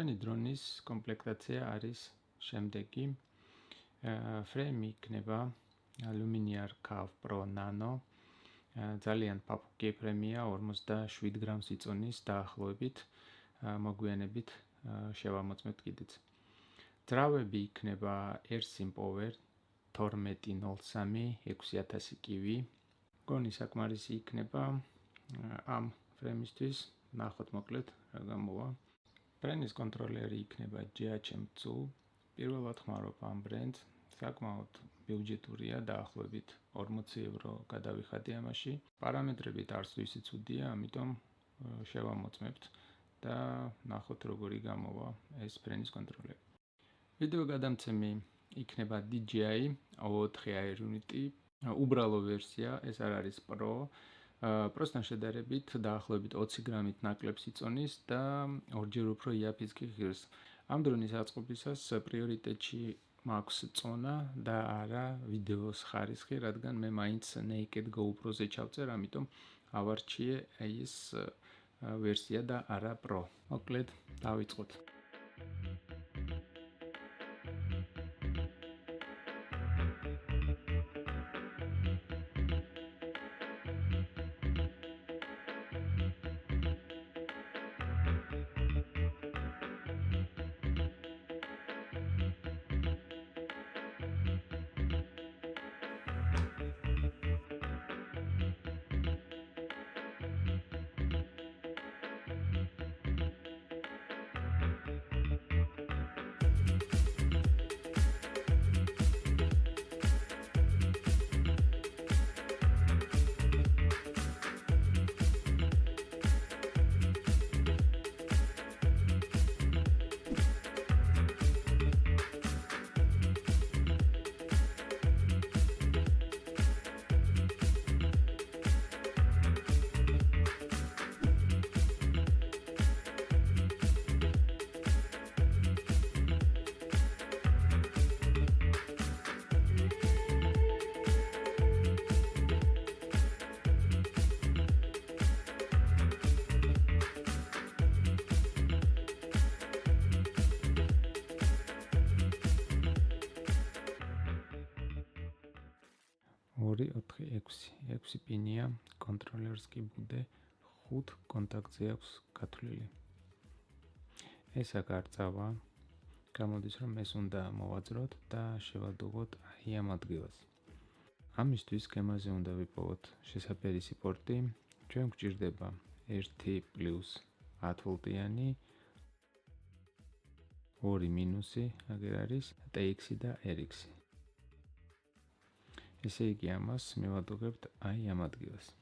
ჩვენი დრონის კომპლექტაცია არის შემდეგი. ფრეიმი იქნება Luminar Cav Pro Nano. ძალიან ფაფუქი ფრეიმია 47 გრამს იწონის დაახლოებით, მოგვიანებით შევამოწმებთ კიდეც. ძრავები იქნება Airsim Power 1203 6000 კივი. გონი საკმარისი იქნება ამ ფრეიმისთვის, ნახოთ მოკლედ რა გამოვა. ბრენდის კონტროლერი იქნება GHM2. პირველად ხმარობ ამ ბრენდს, საკმაოდ ბიუჯეტურია, დაახლოებით 40 евро გადავიხადე ამაში. პარამეტრები არც თუ ისე ცუდია, ამიტომ შევამოწმებთ და ნახოთ როგორი გამოვა ეს ბრენდის კონტროლერი. ვიდეო გადამცემი იქნება DJI O4 Air Unity, უბრალო ვერსია, ეს არ არის Pro. Პროსთან შედარებით დაახლოებით 20 გრამით ნაკლებს იწონის და ორჯერ უფრო იაფიც კი ღირს. ამ დრონის აწყობისას პრიორიტეტში მაქვს წონა და არა ვიდეოს ხარისხი, რადგან მე მაინც Naked GoPro-ზე ჩავწერ, ამიტომ ავარჩიე ეს ვერსია და არა Pro. მოკლედ დავიწყოთ. ორი 4 6 პინია კონტროლერს კი ბუდე 5 კონტაქტზე აქვს გათვლილი. ესა გარწავა, გამოდის რომ ეს უნდა მოვაძროთ და შევადუღოთ აი ამ ადგილას. ამისთვის სქემაზე უნდა ვიპოვოთ შესაფერისი პორტი. ჩვენ გვჭირდება 1+10 ვოლტიანი, 2- აგერ არის TX და RX. ესე იგი ამას მივადუღებთ აი ამ ადგილას.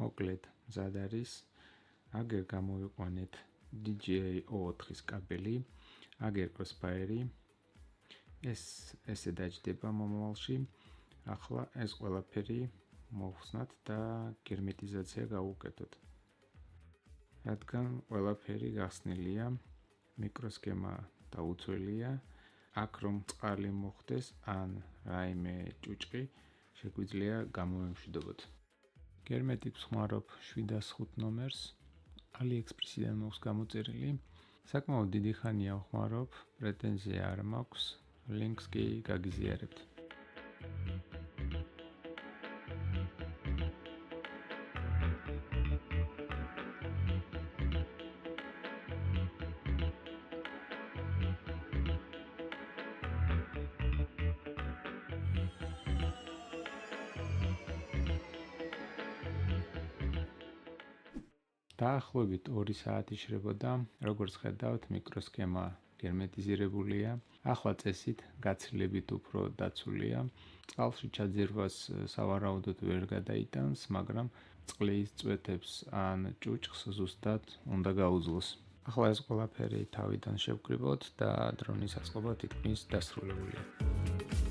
მოკლედ მზად არის. აგერ გამოვიყვანეთ DJI O4-ის კაბელი, აგერ Crossfire-ი. ესე დაჯდება მომავალში. ახლა ეს ყველაფერი მოვხსნათ და გერმეტიზაცია გავუკეთოთ. რადგან ყველაფერი გახსნილია, მიკროსქემა დაუცველია, აქ რომ წყალი მოხდეს ან რაიმე ჭუჭყი, შეგვიძლია გამოვემშვიდობოთ. გერმეტიკს ხმარობ 705 ნომერს, AliExpress-დან მაქვს გამოწერილი. საკმაოდ დიდი ხანია ვხმარობ, პრეტენზია არ მაქვს, ლინკს კი გაგიზიარებთ. დაახლოებით 2 საათი შრებოდა, როგორც ხედავთ, მიკროსქემა გერმეტიზირებულია. ახლა წესით გაცილებით უფრო დაცულია. წყალში ჩაძირვას სავარაუდოდ ვერ გადაიტანს, მაგრამ წყლის წვეთებს ან ჭუჭხს ზუსტად უნდა გაუძლოს. ახლა ეს ყველაფერი თავიდან შევკრიბოთ და დრონის აწყობა თითქმის დასრულებულია.